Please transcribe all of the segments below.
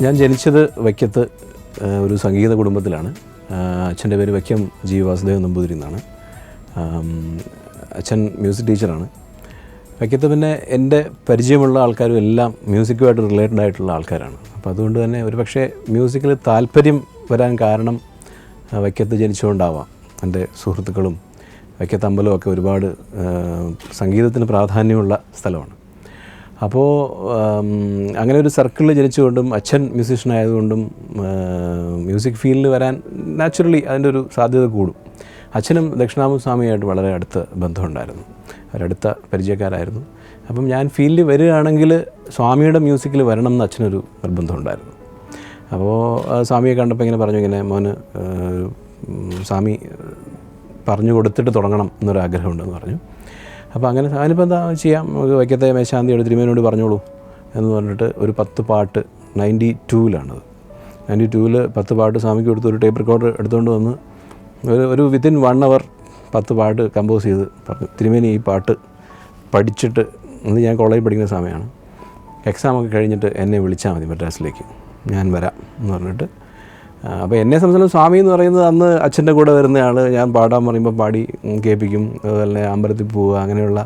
ഞാൻ ജനിച്ചത് വൈക്കത്ത് ഒരു സംഗീത കുടുംബത്തിലാണ്. അച്ഛൻ്റെ പേര് വൈക്കം ജി വാസുദേവൻ നമ്പൂതിരി എന്നാണ്. അച്ഛൻ മ്യൂസിക് ടീച്ചറാണ്. വൈക്കത്ത് പിന്നെ എൻ്റെ പരിചയമുള്ള ആൾക്കാരും എല്ലാം മ്യൂസിക്കുമായിട്ട് റിലേറ്റഡ് ആയിട്ടുള്ള ആൾക്കാരാണ്. അപ്പോൾ അതുകൊണ്ട് തന്നെ ഒരു പക്ഷേ മ്യൂസിക്കിൽ താല്പര്യം വരാൻ കാരണം വൈക്കത്ത് ജനിച്ചുകൊണ്ടാവാം. എൻ്റെ സുഹൃത്തുക്കളും വൈക്കത്ത് അമ്പലമൊക്കെ ഒരുപാട് സംഗീതത്തിന് പ്രാധാന്യമുള്ള സ്ഥലമാണ്. അപ്പോൾ അങ്ങനെ ഒരു സർക്കിളിൽ ജനിച്ചുകൊണ്ടും അച്ഛൻ മ്യൂസീഷ്യനായതുകൊണ്ടും മ്യൂസിക് ഫീൽഡിൽ വരാൻ നാച്ചുറലി അതിൻ്റെ ഒരു സാധ്യത കൂടും. അച്ഛനും ദക്ഷിണാമൂർത്തി സ്വാമിയായിട്ട് വളരെ അടുത്ത ബന്ധമുണ്ടായിരുന്നു, അവരടുത്ത പരിചയക്കാരായിരുന്നു. അപ്പം ഞാൻ ഫീൽഡിൽ വരികയാണെങ്കിൽ സ്വാമിയുടെ മ്യൂസിക്കിൽ വരണം എന്ന് അച്ഛനൊരു നിർബന്ധമുണ്ടായിരുന്നു. അപ്പോൾ സ്വാമിയെ കണ്ടപ്പോൾ ഇങ്ങനെ പറഞ്ഞു, ഇങ്ങനെ മോന് സ്വാമി പറഞ്ഞു കൊടുത്തിട്ട് തുടങ്ങണം എന്നൊരാഗ്രഹമുണ്ടെന്ന് പറഞ്ഞു. അപ്പോൾ അങ്ങനെ അതിനിപ്പോൾ എന്താ ചെയ്യാം, നമുക്ക് വൈക്കത്തെ മേശാന്തിയോട് തിരുമേനോട് പറഞ്ഞോളൂ എന്ന് പറഞ്ഞിട്ട് ഒരു 10 പാട്ട് 92-ലാണത്. 92-ൽ 10 പാട്ട് സ്വാമിക്ക് കൊടുത്ത് ഒരു ടേപ്പ് റെക്കോർഡർ എടുത്തുകൊണ്ട് വന്ന് ഒരു വിത്തിൻ 1 hour 10 പാട്ട് കമ്പോസ് ചെയ്ത് പറഞ്ഞു, തിരുമേനി ഈ പാട്ട് പഠിച്ചിട്ട്, അന്ന് ഞാൻ കോളേജിൽ പഠിക്കുന്ന സമയമാണ്, എക്സാമൊക്കെ കഴിഞ്ഞിട്ട് എന്നെ വിളിച്ചാൽ മതി മദ്രാസിലേക്ക്, ഞാൻ വരാം എന്ന് പറഞ്ഞിട്ട്. അപ്പോൾ എന്നെ സംബന്ധിച്ചും സ്വാമി എന്ന് പറയുന്നത് അന്ന് അച്ഛൻ്റെ കൂടെ വരുന്നയാൾ, ഞാൻ പാടാൻ പറയുമ്പോൾ പാടി കേൾപ്പിക്കും, അതുപോലെ അമ്പലത്തിൽ പോവുക, അങ്ങനെയുള്ള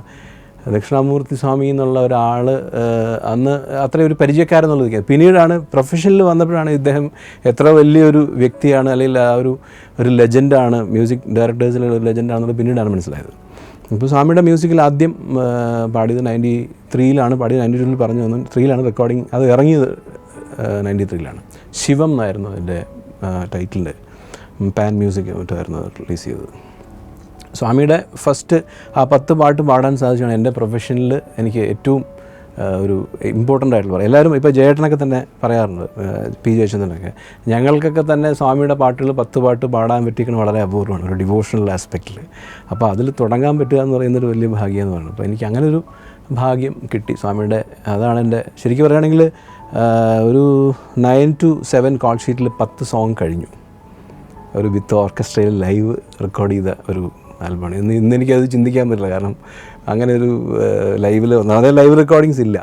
ദക്ഷിണാമൂർത്തി സ്വാമി എന്നുള്ള ഒരാൾ അന്ന് അത്രയും ഒരു പരിചയക്കാരെന്നുള്ളത്. പിന്നീടാണ് പ്രൊഫഷനിൽ വന്നപ്പോഴാണ് ഇദ്ദേഹം എത്ര വലിയൊരു വ്യക്തിയാണ്, അല്ലെങ്കിൽ ആ ഒരു ലെജൻഡാണ്, മ്യൂസിക് ഡയറക്ടേഴ്സിലുള്ള ഒരു ലെജൻഡാണെന്നുള്ളത് പിന്നീടാണ് മനസ്സിലായത്. ഇപ്പോൾ സ്വാമിയുടെ മ്യൂസിക്കിൽ ആദ്യം പാടിയത് 93-ലാണ് പാടിയത്, 92-ൽ പറഞ്ഞു വന്നു, 3-ലാണ് റെക്കോർഡിങ്, അത് ഇറങ്ങിയത് 93-ലാണ്. ശിവം എന്നായിരുന്നു അതിൻ്റെ ടൈറ്റിലിൻ്റെ, പാൻ മ്യൂസിക് മറ്റായിരുന്നു റിലീസ് ചെയ്തത്. സ്വാമിയുടെ ഫസ്റ്റ് ആ 10 പാട്ട് പാടാൻ സാധിച്ചാണ് എൻ്റെ പ്രൊഫഷനിൽ എനിക്ക് ഏറ്റവും ഒരു ഇമ്പോർട്ടൻ്റ് ആയിട്ടുള്ള പറയും. എല്ലാവരും ഇപ്പോൾ ജയേട്ടനൊക്കെ തന്നെ പറയാറുണ്ട്, പി ജയചന്ദ്രനൊക്കെ, ഞങ്ങൾക്കൊക്കെ തന്നെ സ്വാമിയുടെ പാട്ടുകൾ 10 പാട്ട് പാടാൻ പറ്റിയിരിക്കുന്നത് വളരെ അപൂർവമാണ്, ഒരു ഡിവോഷണൽ ആസ്പെക്റ്റിൽ. അപ്പോൾ അതിൽ തുടങ്ങാൻ പറ്റുക എന്ന് പറയുന്നൊരു വലിയ ഭാഗ്യമെന്ന് പറഞ്ഞു. അപ്പോൾ എനിക്ക് അങ്ങനൊരു ഭാഗ്യം കിട്ടി സ്വാമിയുടെ. അതാണ് എൻ്റെ, ശരിക്കും പറയുകയാണെങ്കിൽ ഒരു 9 to 7 കോൾ ഷീറ്റിൽ 10 സോങ് കഴിഞ്ഞു, ഒരു വിത്ത് ഓർക്കസ്ട്രയിൽ ലൈവ് റെക്കോർഡ് ചെയ്ത ഒരു ആൽബമാണ്. ഇന്ന് എനിക്കത് ചിന്തിക്കാൻ പറ്റില്ല, കാരണം അങ്ങനെ ഒരു ലൈവിൽ ഒന്നാമതേ ലൈവ് റെക്കോർഡിങ്സ് ഇല്ല.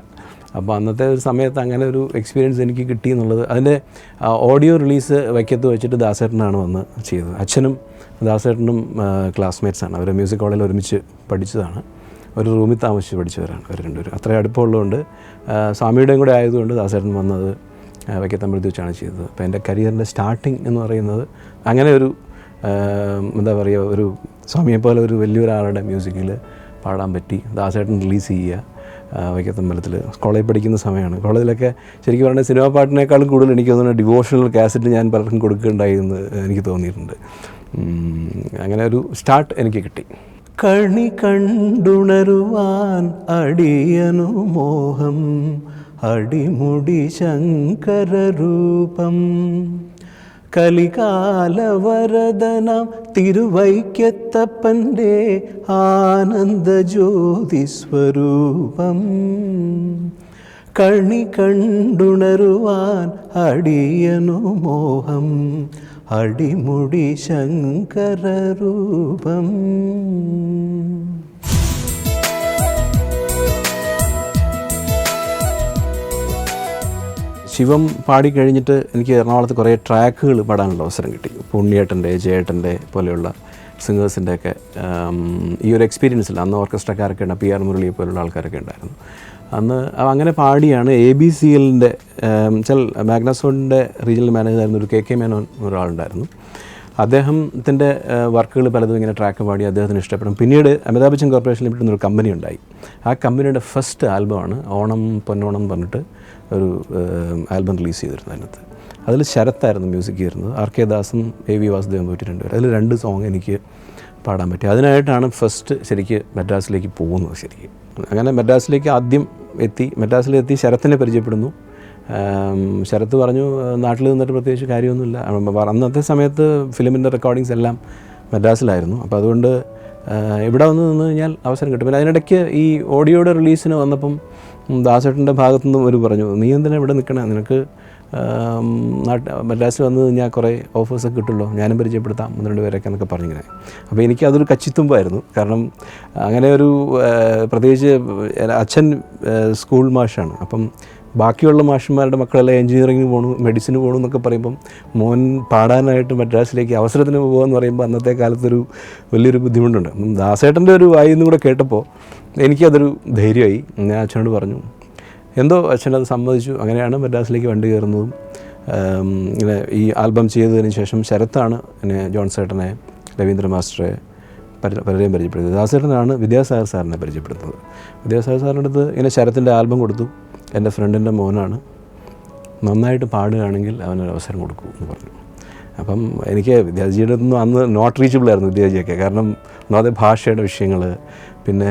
അപ്പോൾ അന്നത്തെ ഒരു സമയത്ത് അങ്ങനെ ഒരു എക്സ്പീരിയൻസ് എനിക്ക് കിട്ടി എന്നുള്ളത്. അതിൻ്റെ ഓഡിയോ റിലീസ് വൈക്കത്ത് വെച്ചിട്ട് ദാസേട്ടനാണ് വന്ന് ചെയ്തത്. അച്ഛനും ദാസേട്ടനും ക്ലാസ്മേറ്റ്സാണ്, അവർ മ്യൂസിക് കോളേജിൽ ഒരുമിച്ച് പഠിച്ചതാണ്, ഒരു റൂമിൽ താമസിച്ച് പഠിച്ചവരാണ് അവർ രണ്ടുപേരും. അത്രയും അടുപ്പമുള്ളതുകൊണ്ട് സ്വാമിയുടെയും കൂടെ ആയതുകൊണ്ട് ദാസേട്ടൻ വന്നത് വൈക്കത്തമ്പലത്തിൽ വെച്ചാണ് ചെയ്തത്. അപ്പോൾ എൻ്റെ കരിയറിൻ്റെ സ്റ്റാർട്ടിങ് എന്ന് പറയുന്നത് അങ്ങനെ ഒരു എന്താ പറയുക, ഒരു സ്വാമിയെപ്പോലെ ഒരു വലിയൊരാളുടെ മ്യൂസിക്കിൽ പാടാൻ പറ്റി. ദാസേട്ടൻ റിലീസ് ചെയ്യുക വൈക്കത്തമ്പലത്തിൽ, കോളേജിൽ പഠിക്കുന്ന സമയമാണ്. കോളേജിലൊക്കെ ശരിക്കും പറഞ്ഞാൽ സിനിമാ പാട്ടിനേക്കാളും കൂടുതൽ എനിക്ക് തോന്നുന്നു ഡിവോഷണൽ കാസറ്റ് ഞാൻ പലർക്കും കൊടുക്കുകയുണ്ടായി എന്ന് എനിക്ക് തോന്നിയിട്ടുണ്ട്. അങ്ങനെ ഒരു സ്റ്റാർട്ട് എനിക്ക് കിട്ടി. കണി കണ്ടുണരുവാൻ അടിയനു മോഹം, അടിമുടി ശങ്കരരൂപം, കലികാലവരദനം തിരുവൈക്കത്തപ്പൻ്റെ ആനന്ദജ്യോതിസ്വരൂപം. കണി കണ്ടുണരുവാൻ അടിയനു മോഹം, അടിമുടി ശങ്കരരൂപം. ശിവം പാടിക്കഴിഞ്ഞിട്ട് എനിക്ക് എറണാകുളത്ത് കുറേ ട്രാക്കുകൾ പാടാനുള്ള അവസരം കിട്ടി. ഉണ്ണിയേട്ടൻ്റെ, ജയേട്ടൻ്റെ പോലെയുള്ള സിംഗേഴ്സിൻ്റെയൊക്കെ ഈ ഒരു എക്സ്പീരിയൻസിൽ അന്ന് ഓർക്കസ്ട്രക്കാരൊക്കെ ഉണ്ട്, PR മുരളിയെ പോലുള്ള ആൾക്കാരൊക്കെ ഉണ്ടായിരുന്നു. അന്ന് അങ്ങനെ പാടിയാണ് ABCLൻ്റെ മാഗ്നസോണിൻ്റെ റീജിയണൽ മാനേജറായിരുന്ന ഒരു KK മേനോൻ ഒരാളുണ്ടായിരുന്നു. അദ്ദേഹത്തിൻ്റെ വർക്കുകൾ പലതും ഇങ്ങനെ ട്രാക്ക് പാടി അദ്ദേഹത്തിന് ഇഷ്ടപ്പെടും. പിന്നീട് അമിതാഭ് ബച്ചൻ കോർപ്പറേഷൻ ലിമിറ്റഡ് എന്നൊരു കമ്പനി ഉണ്ടായി. ആ കമ്പനിയുടെ ഫസ്റ്റ് ആൽബമാണ് ഓണം പൊന്നോണം പറഞ്ഞിട്ട് ഒരു ആൽബം റിലീസ് ചെയ്തിരുന്നു. അതിനകത്ത് അതിൽ ശരത്തായിരുന്നു മ്യൂസിക് ചെയ്യുന്നത്, RK ദാസും AV വാസുദേവൻ പോയിട്ട് രണ്ടുപേരും. അതിൽ 2 സോങ് എനിക്ക് പാടാൻ പറ്റി. അതിനായിട്ടാണ് ഫസ്റ്റ് ശരിക്ക് മദ്രാസിലേക്ക് പോകുന്നത്. ശരിക്കും അങ്ങനെ മദ്രാസിലേക്ക് ആദ്യം എത്തി. മദ്രാസിലെത്തി ശരത്തിനെ പരിചയപ്പെടുന്നു. ശരത്ത് പറഞ്ഞു, നാട്ടിൽ നിന്നിട്ട് പ്രത്യേകിച്ച് കാര്യമൊന്നുമില്ല. അന്നത്തെ സമയത്ത് ഫിലിമിൻ്റെ റെക്കോർഡിങ്സ് എല്ലാം മദ്രാസിലായിരുന്നു. അപ്പോൾ അതുകൊണ്ട് ഇവിടെ വന്ന് നിന്ന് കഴിഞ്ഞാൽ അവസരം കിട്ടും. പിന്നെ അതിനിടയ്ക്ക് ഈ ഓഡിയോയുടെ റിലീസിന് വന്നപ്പം ദാസേട്ടൻ്റെ ഭാഗത്തുനിന്നും ഒരു പറഞ്ഞു, നീ എന്തിനാ ഇവിടെ നിൽക്കണേ, നിനക്ക് മദ്രാസിൽ വന്നു കഴിഞ്ഞാൽ കുറേ ഓഫേഴ്സൊക്കെ കിട്ടുമല്ലോ, ഞാനും പരിചയപ്പെടുത്താം 1-2 പേരൊക്കെ എന്നൊക്കെ പറഞ്ഞിങ്ങനെ. അപ്പോൾ എനിക്കതൊരു കച്ചിത്തുമ്പായിരുന്നു. കാരണം അങ്ങനെ ഒരു പ്രത്യേകിച്ച് അച്ഛൻ സ്കൂൾ മാഷാണ്. അപ്പം ബാക്കിയുള്ള മാഷന്മാരുടെ മക്കളെല്ലാം എഞ്ചിനീയറിംഗിന് പോകണു, മെഡിസിന് പോകണു എന്നൊക്കെ പറയുമ്പം മോൻ പാടാനായിട്ട് മദ്രാസിലേക്ക് അവസരത്തിന് പോകുകയെന്ന് പറയുമ്പോൾ അന്നത്തെ കാലത്തൊരു വലിയൊരു ബുദ്ധിമുട്ടുണ്ട്. ദാസേട്ടൻ്റെ ഒരു വായിന്നും കൂടെ കേട്ടപ്പോൾ എനിക്കതൊരു ധൈര്യമായി. ഞാൻ അച്ഛനോട് പറഞ്ഞു, എന്തോ അച്ഛനത് സമ്മതിച്ചു. അങ്ങനെയാണ് മദ്രാസിലേക്ക് വണ്ടി കയറുന്നതും. ഇങ്ങനെ ഈ ആൽബം ചെയ്തതിന് ശേഷം ശരത്താണ് എന്നെ ജോൺസേട്ടനെ, രവീന്ദ്ര മാസ്റ്ററെ പലരെയും പരിചയപ്പെടുത്തിയത്. ദാസേട്ടനാണ് വിദ്യാസാഗർ സാറിനെ പരിചയപ്പെടുത്തുന്നത്. വിദ്യാസാഗർ സാറിൻ്റെ അടുത്ത് ഇങ്ങനെ ശരത്തിൻ്റെ ആൽബം കൊടുത്തു. എൻ്റെ ഫ്രണ്ടിൻ്റെ മോനാണ്, നന്നായിട്ട് പാടുകയാണെങ്കിൽ അവനൊരു അവസരം കൊടുക്കൂ എന്ന് പറഞ്ഞു. അപ്പം എനിക്ക് വിദ്യാജിയുടെ അടുത്തൊന്നും അന്ന് നോട്ട് റീച്ചബിളായിരുന്നു വിദ്യാജിയൊക്കെ. കാരണം ഒന്നാമത്തെ ഭാഷയുടെ വിഷയങ്ങൾ, പിന്നെ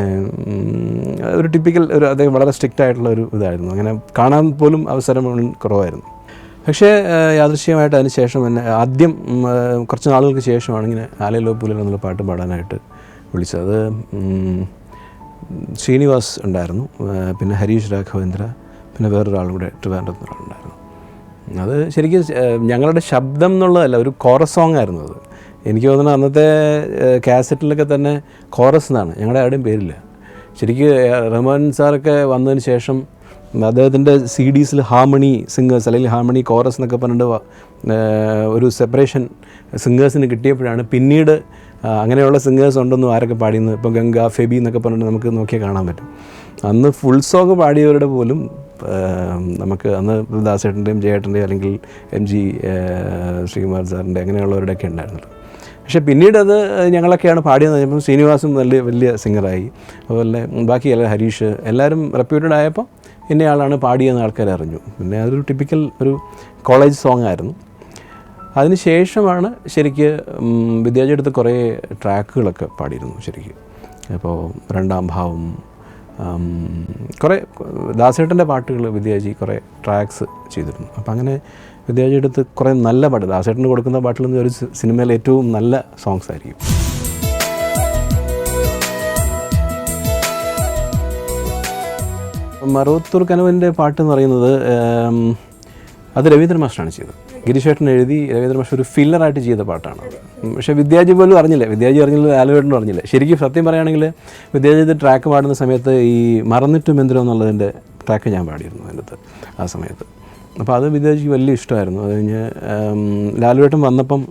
ഒരു ടിപ്പിക്കൽ ഒരു അദ്ദേഹം വളരെ സ്ട്രിക്റ്റ് ആയിട്ടുള്ള ഒരു ഇതായിരുന്നു. അങ്ങനെ കാണാൻ പോലും അവസരം കുറവായിരുന്നു. പക്ഷേ യാദൃശ്ചികമായിട്ട് അതിന് ശേഷം എന്നെ ആദ്യം കുറച്ച് നാളുകൾക്ക് ശേഷമാണ് ഇങ്ങനെ ആലയിലോ പൂലോ എന്നുള്ള പാട്ട് പാടാനായിട്ട് വിളിച്ചത്. അത് ശ്രീനിവാസ് ഉണ്ടായിരുന്നു, പിന്നെ ഹരീഷ് രാഘവേന്ദ്ര, പിന്നെ വേറൊരാളും കൂടെ ട്രിവാൻഡ്രത്ത് ഒരാളുണ്ടായിരുന്നു. അത് ശരിക്കും ഞങ്ങളുടെ ശബ്ദം എന്നുള്ളതല്ല, ഒരു കോറസ് സോങ് ആയിരുന്നു അത്. എനിക്ക് തോന്നുന്നു അന്നത്തെ കാസറ്റിലൊക്കെ തന്നെ കോറസ് എന്നാണ്, ഞങ്ങളുടെ ആരുടെയും പേരില്ല. ശരിക്കും റഹ്മാൻ സാറൊക്കെ വന്നതിന് ശേഷം അദ്ദേഹത്തിൻ്റെ CDs ഹാർമണി സിംഗേഴ്സ് അല്ലെങ്കിൽ ഹാർമണി കോറസ് എന്നൊക്കെ പറഞ്ഞിട്ട് ഒരു സെപ്പറേഷൻ സിംഗേഴ്സിന് കിട്ടിയപ്പോഴാണ് പിന്നീട് അങ്ങനെയുള്ള സിംഗേഴ്സ് ഉണ്ടെന്നും ആരൊക്കെ പാടിയെന്ന് ഇപ്പോൾ ഗംഗ, ഫെബി എന്നൊക്കെ പറഞ്ഞിട്ട് നമുക്ക് നോക്കിയാൽ കാണാൻ പറ്റും. അന്ന് ഫുൾ സോങ് പാടിയവരുടെ പോലും നമുക്ക് അന്ന് ദാസേട്ടൻ്റെയും ജയേട്ടൻ്റെയും അല്ലെങ്കിൽ MG ശ്രീകുമാർ സാറിൻ്റെ അങ്ങനെയുള്ളവരുടെയൊക്കെ ഉണ്ടായിരുന്നല്ലോ. പക്ഷേ പിന്നീട് അത് ഞങ്ങളൊക്കെയാണ് പാടിയെന്ന് പറഞ്ഞപ്പോൾ ശ്രീനിവാസും വലിയ സിംഗറായി. അതുപോലെ ബാക്കി എല്ലാ ഹരീഷ് എല്ലാവരും റെപ്യൂട്ടഡ് ആയപ്പോൾ ഇന്നയാളാണ് പാടിയെന്ന് ആൾക്കാർ അറിഞ്ഞു. പിന്നെ അതൊരു ടിപ്പിക്കൽ ഒരു കോളേജ് സോങ് ആയിരുന്നു. അതിന് ശേഷമാണ് ശരിക്ക് വിദ്യാജിയുടെ അടുത്ത് കുറേ ട്രാക്കുകളൊക്കെ പാടിയിരുന്നു ശരിക്കും. ഇപ്പോൾ രണ്ടാം ഭാവം, കുറേ ദാസേട്ടൻ്റെ പാട്ടുകൾ വിദ്യാജി കുറേ ട്രാക്സ് ചെയ്തിരുന്നു. അപ്പം അങ്ങനെ വിദ്യാജിയുടെ അടുത്ത് കുറേ നല്ല പാട്ട്, ദാസേട്ടന് കൊടുക്കുന്ന പാട്ടിൽ ഒരു സിനിമയിലെ ഏറ്റവും നല്ല സോങ്സ് ആയിരിക്കും. മറവത്തൂർ കനവിൻ്റെ പാട്ട് എന്ന് പറയുന്നത് അത് രവീന്ദ്ര മാസ്റ്ററാണ് ചെയ്തത്. ഗിരീഷേട്ടൻ എഴുതി രവീന്ദ്ര മാസ്റ്റർ ഒരു ഫില്ലറായിട്ട് ചെയ്ത പാട്ടാണ്. പക്ഷേ വിദ്യാജി പോലും അറിഞ്ഞില്ല, വിദ്യാജി അറിഞ്ഞില്ല, ആലുവേട്ടനും അറിഞ്ഞില്ല. ശരിക്കും സത്യം പറയുകയാണെങ്കിൽ വിദ്യാജി ട്രാക്ക് പാടുന്ന സമയത്ത് ഈ മറന്നിട്ടും എന്തിനോ എന്നുള്ളതിൻ്റെ ട്രാക്ക് ഞാൻ പാടിയിരുന്നു അതിനകത്ത് ആ സമയത്ത്. അപ്പോൾ അത് വിദ്യാജിക്ക് വലിയ ഇഷ്ടമായിരുന്നു. അത് കഴിഞ്ഞ് ലാലുവേട്ടൻ വന്നപ്പം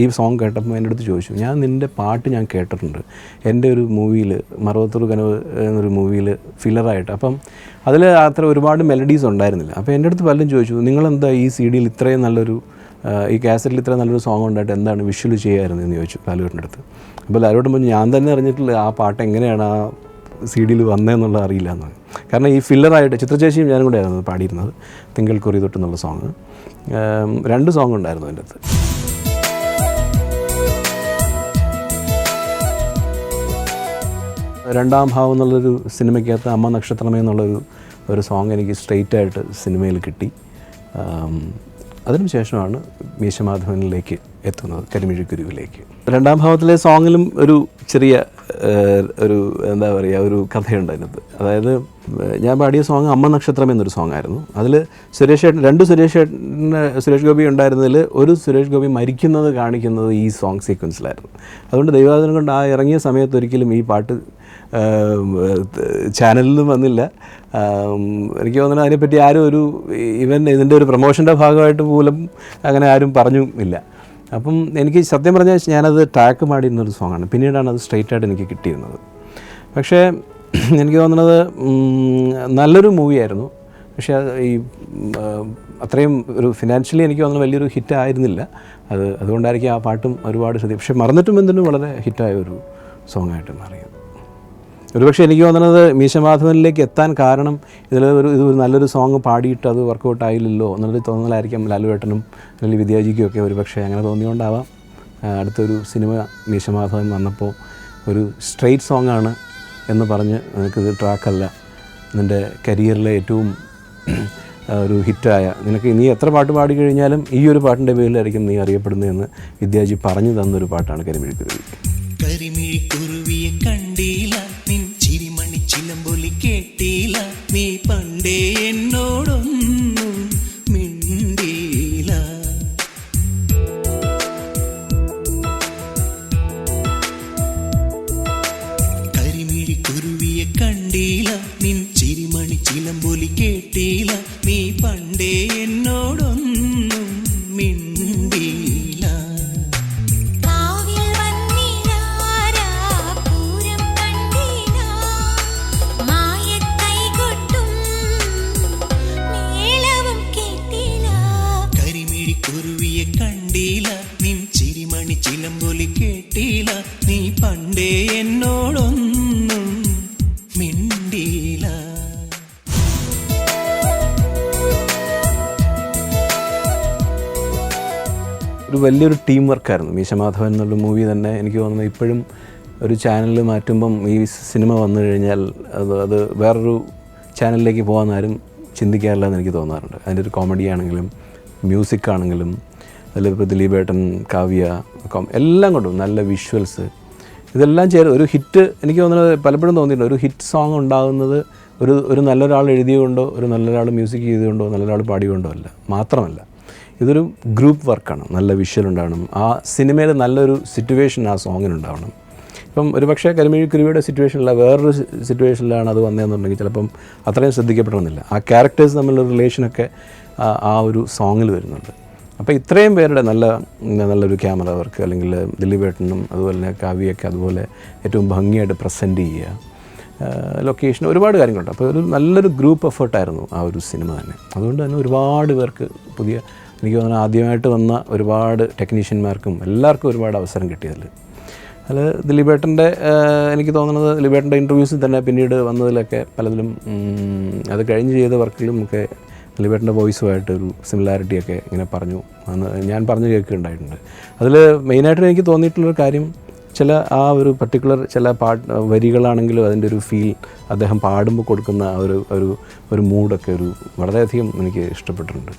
ഈ സോങ് കേട്ടപ്പോൾ എൻ്റെ അടുത്ത് ചോദിച്ചു, നിൻ്റെ പാട്ട് ഞാൻ കേട്ടിട്ടുണ്ട് എൻ്റെ ഒരു മൂവിയിൽ, മറവത്തൂർ കനവ് എന്നൊരു മൂവിയിൽ ഫില്ലറായിട്ട്. അപ്പം അതിൽ അത്ര ഒരുപാട് മെലഡീസ് ഉണ്ടായിരുന്നില്ല. അപ്പോൾ എൻ്റെ അടുത്ത് പലരും ചോദിച്ചു, നിങ്ങളെന്താ ഈ CD-യിൽ ഇത്രയും നല്ലൊരു, ഈ കാസറ്റിൽ ഇത്രയും നല്ലൊരു സോങ് ഉണ്ടായിട്ട് എന്താണ് വിഷ്വൽ ചെയ്യാമായിരുന്നു എന്ന് ചോദിച്ചു ലാലുവേട്ടൻ്റെ അടുത്ത്. അപ്പോൾ ലാലുവേട്ടൻ പറഞ്ഞു, ഞാൻ തന്നെ അറിഞ്ഞിട്ടില്ല ആ പാട്ട് എങ്ങനെയാണ് ആ CD-യിൽ വന്നതെന്നുള്ളത് അറിയില്ല എന്നാണ്. കാരണം ഈ ഫില്ലറായിട്ട് ചിത്രചേച്ചിയും ഞാനും കൂടെ ആയിരുന്നു പാടിയിരുന്നത്, തിങ്കൾ കുറി തൊട്ടെന്നുള്ള സോങ്. 2 സോങ് ഉണ്ടായിരുന്നു അതിൻ്റെ അകത്ത്. രണ്ടാം ഭാവം എന്നുള്ളൊരു സിനിമയ്ക്കകത്ത് അമ്മ നക്ഷത്രമേ എന്നുള്ളൊരു സോങ് എനിക്ക് സ്ട്രെയിറ്റായിട്ട് സിനിമയിൽ കിട്ടി. അതിനു ശേഷമാണ് മീശമാധവനിലേക്ക് എത്തുന്നത്, കരിമിഴിക്കുരുവിലേക്ക്. രണ്ടാം ഭാവത്തിലെ സോങ്ങിലും ഒരു ചെറിയ ഒരു എന്താ പറയുക, ഒരു കഥയുണ്ട് അതിനകത്ത്. അതായത് ഞാൻ പാടിയ സോങ് അമ്മ നക്ഷത്രം എന്നൊരു സോങ് ആയിരുന്നു. അതിൽ സുരേഷ് ഗോപി ഉണ്ടായിരുന്നതിൽ ഒരു സുരേഷ് ഗോപി മരിക്കുന്നത് കാണിക്കുന്നത് ഈ സോങ് സീക്വൻസിലായിരുന്നു. അതുകൊണ്ട് ദൈവാധീനം കൊണ്ട് ആ ഇറങ്ങിയ സമയത്ത് ഒരിക്കലും ഈ പാട്ട് ചാനലിലും വന്നില്ല. എനിക്ക് തോന്നുന്നു അതിനെപ്പറ്റി ആരും ഇതിൻ്റെ ഒരു പ്രൊമോഷൻ്റെ ഭാഗമായിട്ട് പോലും അങ്ങനെ ആരും പറഞ്ഞും ഇല്ല. അപ്പം എനിക്ക് സത്യം പറഞ്ഞാൽ ഞാനത് ട്രാക്ക് പാടിയിരുന്നൊരു സോങ്ങാണ്. പിന്നീടാണ് അത് സ്ട്രെയിറ്റായിട്ട് എനിക്ക് കിട്ടിയിരുന്നത്. പക്ഷേ എനിക്ക് തോന്നുന്നത് നല്ലൊരു മൂവിയായിരുന്നു. പക്ഷേ ഈ അത്രയും ഒരു ഫിനാൻഷ്യലി എനിക്ക് തോന്നുന്നു വലിയൊരു ഹിറ്റ് ആയിരുന്നില്ല. അതുകൊണ്ടായിരിക്കും ആ പാട്ടും ഒരുപാട് ശ്രദ്ധ. പക്ഷേ മറന്നിട്ടും എന്തിനും വളരെ ഹിറ്റായ ഒരു സോങ്ങായിട്ട് മാറിയത്. ഒരുപക്ഷെ എനിക്ക് തോന്നുന്നത് മീശമാധവനിലേക്ക് എത്താൻ കാരണം ഇത് ഒരു നല്ലൊരു സോങ് പാടിയിട്ട് അത് വർക്കൗട്ട് ആയില്ലല്ലോ എന്നുള്ളത് തോന്നലായിരിക്കാം ലാലുവേട്ടനും അല്ലെങ്കിൽ വിദ്യാജിക്കും ഒക്കെ ഒരുപക്ഷെ അങ്ങനെ തോന്നിയോണ്ടാവാം. അടുത്തൊരു സിനിമ മീശമാധവൻ വന്നപ്പോൾ ഒരു സ്ട്രെയിറ്റ് സോങ്ങാണ് എന്ന് പറഞ്ഞ് നിനക്കിത് ട്രാക്കല്ല, നിൻ്റെ കരിയറിലെ ഏറ്റവും ഒരു ഹിറ്റായ, നീ എത്ര പാട്ട് പാടിക്കഴിഞ്ഞാലും ഈ ഒരു പാട്ടിൻ്റെ പേരിലായിരിക്കും നീ അറിയപ്പെടുന്നതെന്ന് വിദ്യാജി പറഞ്ഞു തന്നൊരു പാട്ടാണ് കരിമിഴിക്കുരുവി. കരിമിഴിക്കുരുവിയെ കണ്ടില്ല, നിൻ ചിരിമണി ചിലമ്പൊലി കേട്ടില്ല, നീ പണ്ടേ എന്നോടൊന്നും മിണ്ടിയില്ല. കരിമിഴിക്കുരുവിയെ കണ്ടില്ല, നിൻ ചിരിമണി ചിലമ്പൊലി കേട്ടില്ല, നീ വലിയൊരു ടീം വർക്കായിരുന്നു. മീശമാധവൻ എന്നുള്ള മൂവി തന്നെ എനിക്ക് തോന്നുന്നു ഇപ്പോഴും ഒരു ചാനൽ മാറ്റുമ്പം ഈ സിനിമ വന്നു കഴിഞ്ഞാൽ അത് വേറൊരു ചാനലിലേക്ക് പോകാനാരും ചിന്തിക്കാറില്ലെന്ന് എനിക്ക് തോന്നാറുണ്ട്. അതിൻ്റെ ഒരു കോമഡി ആണെങ്കിലും മ്യൂസിക് ആണെങ്കിലും അതിലിപ്പോൾ ദിലീപേട്ടൻ, കാവ്യ, എല്ലാം കൊണ്ടും നല്ല വിഷ്വൽസ്, ഇതെല്ലാം ഒരു ഹിറ്റ്. എനിക്ക് തോന്നുന്നത് പലപ്പോഴും തോന്നിയിട്ടുണ്ട് ഒരു ഹിറ്റ് സോങ് ഉണ്ടാകുന്നത് ഒരു നല്ലൊരാൾ എഴുതിയതുകൊണ്ടോ ഒരു നല്ലൊരാൾ മ്യൂസിക് ചെയ്തുകൊണ്ടോ നല്ലൊരാൾ പാടിയതുകൊണ്ടോ മാത്രമല്ല, ഇതൊരു ഗ്രൂപ്പ് വർക്കാണ്. നല്ല വിഷ്വൽ ഉണ്ടാവണം, ആ സിനിമയിൽ നല്ലൊരു സിറ്റുവേഷൻ ആ സോങ്ങിനുണ്ടാവണം. ഇപ്പം ഒരു പക്ഷേ കരിമിഴി കുരുവിയുടെ സിറ്റുവേഷനില്ല, വേറൊരു സിറ്റുവേഷനിലാണ് അത് വന്നതെന്നുണ്ടെങ്കിൽ ചിലപ്പം അത്രയും ശ്രദ്ധിക്കപ്പെടണമെന്നില്ല. ആ ക്യാരക്ടേഴ്സ് തമ്മിലുള്ള റിലേഷനൊക്കെ ആ ഒരു സോങ്ങിൽ വരുന്നുണ്ട്. അപ്പോൾ ഇത്രയും പേരുടെ നല്ലൊരു ക്യാമറ വർക്ക്, അല്ലെങ്കിൽ ദിലീപേട്ടനും അതുപോലെ തന്നെ കാവ്യൊക്കെ അതുപോലെ ഏറ്റവും ഭംഗിയായിട്ട് പ്രസൻറ്റ് ചെയ്യുക, ലൊക്കേഷൻ, ഒരുപാട് കാര്യങ്ങളുണ്ട്. അപ്പോൾ ഒരു നല്ലൊരു ഗ്രൂപ്പ് എഫേർട്ടായിരുന്നു ആ ഒരു സിനിമ തന്നെ. അതുകൊണ്ട് തന്നെ ഒരുപാട് പേർക്ക് എനിക്ക് തോന്നുന്നു ആദ്യമായിട്ട് വന്ന ഒരുപാട് ടെക്നീഷ്യന്മാർക്കും എല്ലാവർക്കും ഒരുപാട് അവസരം കിട്ടിയതിൽ. അത് ദിലീപേട്ടൻ്റെ എനിക്ക് തോന്നുന്നത് ദിലീപേട്ടൻ്റെ ഇൻ്റർവ്യൂസിൽ തന്നെ പിന്നീട് വന്നതിലൊക്കെ പലതിലും അത് കഴിഞ്ഞ് ചെയ്ത വർക്കിലും ഒക്കെ ദിലീപേട്ടൻ്റെ വോയിസുമായിട്ടൊരു സിമിലാരിറ്റിയൊക്കെ ഇങ്ങനെ ഞാൻ പറഞ്ഞു കേൾക്കുകയുണ്ടായിട്ടുണ്ട്. അതിൽ മെയിനായിട്ട് എനിക്ക് തോന്നിയിട്ടുള്ളൊരു കാര്യം, ആ ഒരു പർട്ടിക്കുലർ ചില വരികളാണെങ്കിലും അതിൻ്റെ ഒരു ഫീൽ അദ്ദേഹം പാടുമ്പോൾ കൊടുക്കുന്ന ഒരു മൂഡൊക്കെ വളരെയധികം എനിക്ക് ഇഷ്ടപ്പെട്ടിട്ടുണ്ട്.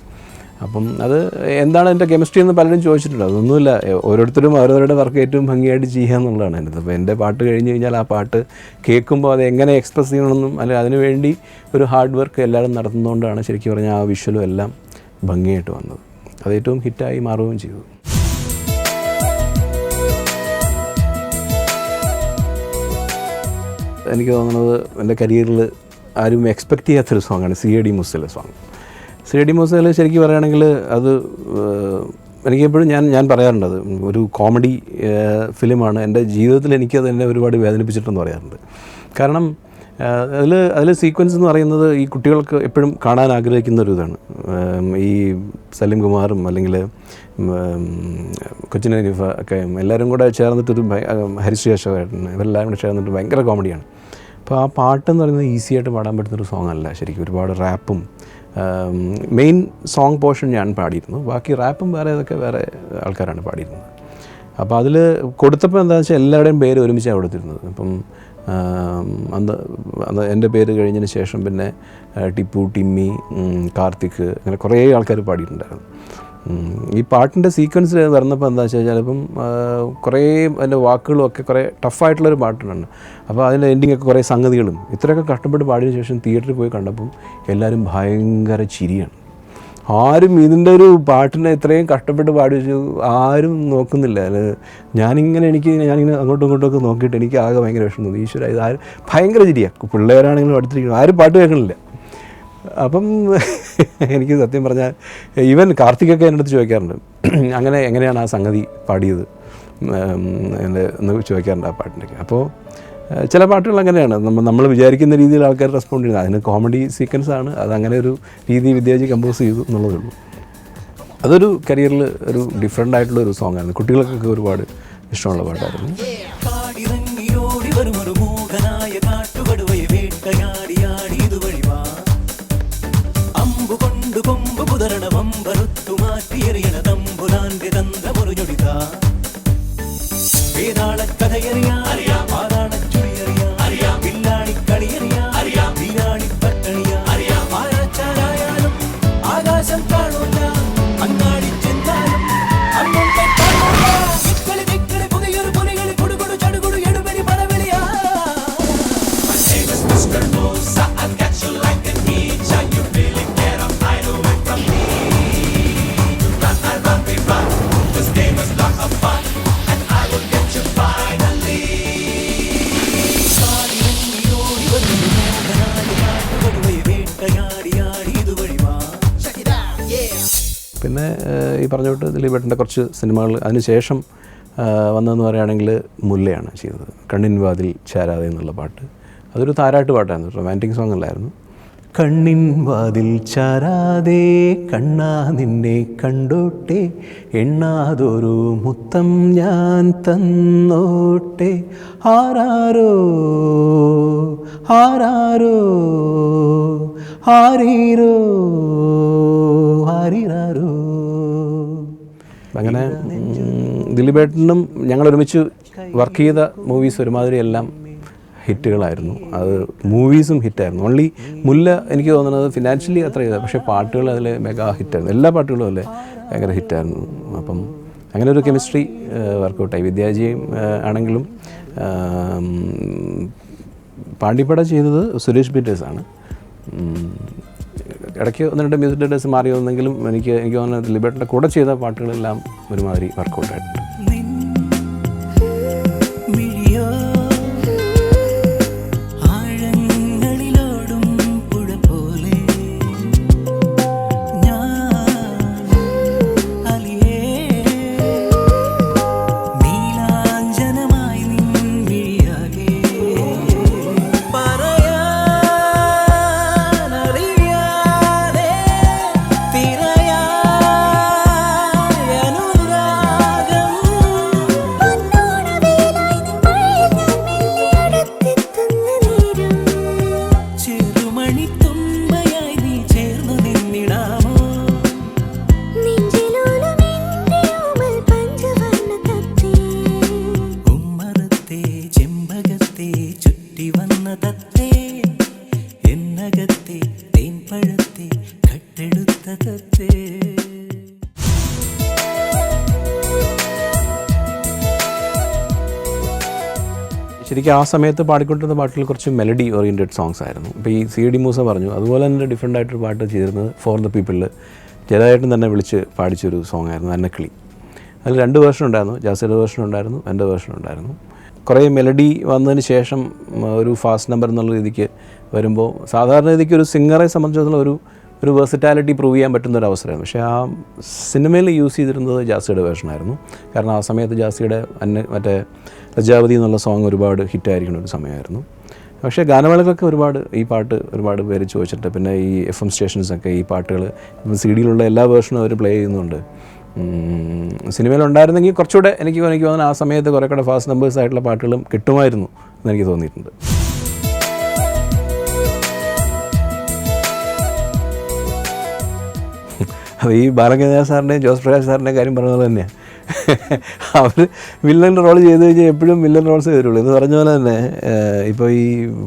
അപ്പം അത് എന്താണ് എൻ്റെ കെമിസ്ട്രി എന്ന് പലരും ചോദിച്ചിട്ടുണ്ട്. അതൊന്നുമില്ല, ഓരോരുത്തരും അവരവരുടെ വർക്ക് ഏറ്റവും ഭംഗിയായിട്ട് ചെയ്യുക എന്നുള്ളതാണ് എൻ്റെ. അപ്പോൾ എൻ്റെ പാട്ട് കഴിഞ്ഞ് കഴിഞ്ഞാൽ ആ പാട്ട് കേൾക്കുമ്പോൾ അത് എങ്ങനെ എക്സ്പ്രസ് ചെയ്യണമെന്നും അല്ലെങ്കിൽ അതിനുവേണ്ടി ഒരു ഹാർഡ് വർക്ക് എല്ലാവരും നടത്തുന്നതുകൊണ്ടാണ് ശരിക്കും പറഞ്ഞാൽ ആ വിഷ്വലും എല്ലാം ഭംഗിയായിട്ട് വന്നത്. അത് ഏറ്റവും ഹിറ്റായി മാറുകയും ചെയ്തു. എനിക്ക് തോന്നുന്നത് എൻ്റെ കരിയറിൽ ആരും എക്സ്പെക്റ്റ് ചെയ്യാത്തൊരു സോങ്ങാണ് CID മൂസയിലെ സോങ്. CID മൂസയിൽ ശരിക്കും പറയുകയാണെങ്കിൽ അത് എനിക്കെപ്പോഴും ഞാൻ പറയാറുണ്ട്, അത് ഒരു കോമഡി ഫിലിമാണ്. എൻ്റെ ജീവിതത്തിൽ എനിക്കത് എന്നെ ഒരുപാട് വേദനിപ്പിച്ചിട്ടെന്ന് പറയാറുണ്ട്. കാരണം അതിൽ സീക്വൻസ് എന്ന് പറയുന്നത് ഈ കുട്ടികൾക്ക് എപ്പോഴും കാണാൻ ആഗ്രഹിക്കുന്ന ഒരു ഇതാണ്. ഈ സലീം കുമാറും അല്ലെങ്കിൽ കൊച്ചിൻ ഹനീഫ ഒക്കെ എല്ലാവരും കൂടെ ചേർന്നിട്ടൊരു ഹരിശ്രീ അശോകേട്ടൻ ഇവരെല്ലാവരും കൂടെ ചേർന്നിട്ട് ഭയങ്കര കോമഡിയാണ്. അപ്പോൾ ആ പാട്ടെന്ന് പറയുന്നത് ഈസി ആയിട്ട് പാടാൻ പറ്റുന്നൊരു സോങ് അല്ല ശരിക്കും. ഒരുപാട് റാപ്പും മെയിൻ സോങ് പോർഷൻ ഞാൻ പാടിയിരുന്നു, ബാക്കി റാപ്പും വേറെ ആൾക്കാരാണ് പാടിയിരുന്നത്. അപ്പോൾ അതിൽ കൊടുത്തപ്പോൾ എന്താണെന്ന് വെച്ചാൽ എല്ലാവരുടെയും പേര് ഒരുമിച്ചാണ് കൊടുത്തിരുന്നത്. അപ്പം അന്ന് എൻ്റെ പേര് കഴിഞ്ഞതിന് ശേഷം പിന്നെ ടിപ്പു, ടിമ്മി, കാർത്തിക്, അങ്ങനെ കുറേ ആൾക്കാർ പാടിയിട്ടുണ്ടായിരുന്നു. ഈ പാട്ടിൻ്റെ സീക്വൻസ് വരുന്നപ്പോൾ എന്താ വെച്ചാൽ ചിലപ്പം കുറേ അതിൻ്റെ വാക്കുകളും ഒക്കെ കുറേ ടഫായിട്ടുള്ളൊരു പാട്ടുണ്ട്. അപ്പോൾ അതിൻ്റെ എൻഡിങ്ങൊക്കെ കുറേ സംഗതികളും ഇത്രയൊക്കെ കഷ്ടപ്പെട്ട് പാടിയതിന് ശേഷം തിയേറ്ററിൽ പോയി കണ്ടപ്പം എല്ലാവരും ഭയങ്കര ചിരിയാണ്. ആരും ഇതിൻ്റെ ഒരു പാട്ടിനെ ഇത്രയും കഷ്ടപ്പെട്ട് പാടി വെച്ചു ആരും നോക്കുന്നില്ല. ഞാനിങ്ങനെ അങ്ങോട്ടും ഇങ്ങോട്ടുമൊക്കെ നോക്കിയിട്ട് എനിക്ക് ആകെ ഭയങ്കര വിഷമം തോന്നി. ഈശ്വര, ഇത് ഭയങ്കര ചിരിയാണ്. പിള്ളേരാണെങ്കിലും അടുത്തിരിക്കണം, ആരും പാട്ട് കേൾക്കണില്ല. അപ്പം എനിക്ക് സത്യം പറഞ്ഞാൽ ഈവൻ കാർത്തികൊക്കെ എൻ്റെ അടുത്ത് ചോദിക്കാറുണ്ട്, എങ്ങനെയാണ് ആ സംഗതി പാടിയത് എന്ന് ചോദിക്കാറുണ്ട് ആ പാട്ടിനൊക്കെ. അപ്പോൾ ചില പാട്ടുകൾ അങ്ങനെയാണ്, നമ്മൾ വിചാരിക്കുന്ന രീതിയിൽ ആൾക്കാർ റെസ്പോണ്ട് ചെയ്യുന്നത്. അതിന് കോമഡി സീക്വൻസാണ്, അതങ്ങനെ ഒരു രീതി വിദ്യാജി കമ്പോസ് ചെയ്തു എന്നുള്ളതേ ഉള്ളൂ. അതൊരു കരിയറിൽ ഒരു ഡിഫറെൻ്റ് ആയിട്ടുള്ളൊരു സോങ്ങായിരുന്നു. കുട്ടികൾക്കൊക്കെ ഒരുപാട് ഇഷ്ടമുള്ള പാട്ടായിരുന്നു. പിന്നെ ഈ പറഞ്ഞോട്ട് ദിലീപേട്ടൻ്റെ കുറച്ച് സിനിമകൾ അതിന് ശേഷം വന്നതെന്ന് പറയുകയാണെങ്കിൽ മുല്ലയാണ് ചെയ്തത്. കണ്ണിൻ വാതിൽ ചാരാതെ എന്നുള്ള പാട്ട്, അതൊരു താരാട്ട് പാട്ടായിരുന്നു, റൊമാൻറ്റിക് സോങ് അല്ലായിരുന്നു. കണ്ണിൻ വാതിൽ ചാരാതെ കണ്ണാ നിന്നെ കണ്ടോട്ടെ, എണ്ണാതൊരു മുത്തം ഞാൻ തന്നോട്ടെ, ആരാരോ ആരാരോ ആരീരോ ആരീരാരോ. അങ്ങനെ ദിലീപേട്ടനും ഞങ്ങൾ ഒരുമിച്ച് വർക്ക് ചെയ്ത മൂവീസ് ഒരുമാതിരി എല്ലാം ഹിറ്റുകളായിരുന്നു. അത് മൂവീസും ഹിറ്റായിരുന്നു. ഓൺലി മുല്ല എനിക്ക് തോന്നുന്നത് ഫിനാൻഷ്യലി അത്ര ചെയ്ത, പക്ഷേ പാട്ടുകൾ അതിൽ മെഗാ ഹിറ്റായിരുന്നു. എല്ലാ പാട്ടുകളും അല്ലേ ഭയങ്കര ഹിറ്റായിരുന്നു. അപ്പം അങ്ങനെ ഒരു കെമിസ്ട്രി വർക്കൗട്ടായി. വിദ്യാജിയും ആണെങ്കിലും പാണ്ടിപ്പട ചെയ്തത് സുരേഷ് പീറ്റേഴ്സാണ്. ഇടയ്ക്ക് 1-2 മ്യൂസിക് ഡയറക്ടേഴ്സ് മാറി വന്നെങ്കിലും എനിക്ക് തോന്നുന്നത് ദിലീപേട്ടൻ്റെ കൂടെ ചെയ്ത പാട്ടുകളെല്ലാം ഒരുമാതിരി വർക്കൗട്ടായിട്ടുണ്ട്. ശരിക്കും ആ സമയത്ത് പാടിക്കൊണ്ടിരുന്ന പാട്ടുകൾ കുറച്ച് മെലഡി ഓറിയൻറ്റഡ് സോങ്സ് ആയിരുന്നു. ഇപ്പോൾ ഈ CD മൂസ പറഞ്ഞു, അതുപോലെ തന്നെ ഡിഫറെൻ്റ് ആയിട്ടൊരു പാട്ട് ചെയ്തിരുന്നത് ഫോർ ദ പീപ്പിളിൽ ജയരാജേട്ടൻ തന്നെ വിളിച്ച് പാടിച്ചൊരു സോങ് ആയിരുന്നു അന്നക്കിളി. അതിൽ 2 വേർഷൻ ഉണ്ടായിരുന്നു, ജാസിയുടെ വേർഷൻ ഉണ്ടായിരുന്നു, എൻ്റെ വേർഷൻ ഉണ്ടായിരുന്നു. കുറേ മെലഡി വന്നതിന് ശേഷം ഒരു ഫാസ്റ്റ് നമ്പർ എന്നുള്ള രീതിക്ക് വരുമ്പോൾ സാധാരണ രീതിക്ക് ഒരു സിംഗറെ സംബന്ധിച്ചിടത്തോളം ഒരു വെർസിറ്റാലിറ്റി പ്രൂവ് ചെയ്യാൻ പറ്റുന്ന ഒരു അവസരമായിരുന്നു. പക്ഷേ ആ സിനിമയിൽ യൂസ് ചെയ്തിരുന്നത് ജാസിയുടെ വേർഷനായിരുന്നു. കാരണം ആ സമയത്ത് ജാസിയുടെ മറ്റേ ലജ്ജാവതി എന്നുള്ള സോങ് ഒരുപാട് ഹിറ്റായിരിക്കുന്ന ഒരു സമയമായിരുന്നു. പക്ഷേ ഗാനമേളകളൊക്കെ ഈ പാട്ട് ഒരുപാട് പേര് ചോദിച്ചിട്ട്, പിന്നെ ഈ FM സ്റ്റേഷൻസൊക്കെ ഈ പാട്ടുകൾ CD-യിലുള്ള എല്ലാ വേർഷനും അവർ പ്ലേ ചെയ്യുന്നുണ്ട്. സിനിമയിലുണ്ടായിരുന്നെങ്കിൽ കുറച്ചുകൂടെ എനിക്ക് തോന്നുന്നു ആ സമയത്ത് കുറേ കൂടെ ഫാസ്റ്റ് നമ്പേഴ്സ് ആയിട്ടുള്ള പാട്ടുകളും കിട്ടുമായിരുന്നു എന്നെനിക്ക് തോന്നിയിട്ടുണ്ട്. അത് ഈ ബാലഗംഗാധര സാറിൻ്റെയും ജോസ് പ്രകാശ് സാറിൻ്റെയും കാര്യം പറഞ്ഞത് തന്നെയാണ്. അവർ വില്ലൻ റോൾ ചെയ്ത് കഴിഞ്ഞാൽ എപ്പോഴും വില്ലൻ റോൾസ് വരുള്ളൂ എന്ന് പറഞ്ഞ പോലെ തന്നെ ഇപ്പോൾ ഈ